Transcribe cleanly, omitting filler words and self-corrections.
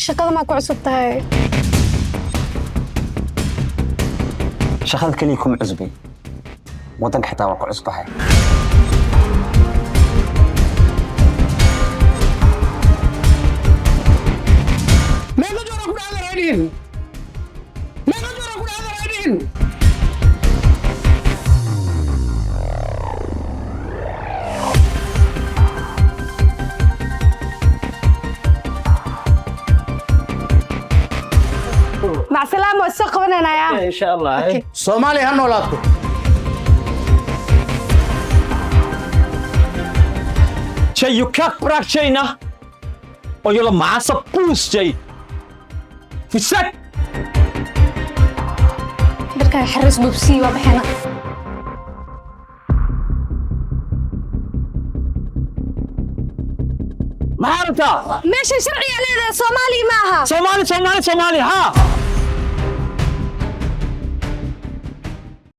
shaqada ma ku cusub tahay shaqada kaliya kuma cusbay wadanka xitaa waa ku cusbahay meeqa jora ku dhacda raadin مع السلامة والسقف هنا يا إن شاء الله Soomaali ha noolaato Jay, you can't crack China or you'll mass a boost, Jay. We said, دركا يحرس بوبسي وبحنا Maharata, ماشي شرعي علينا صومالي معها Somali, ha.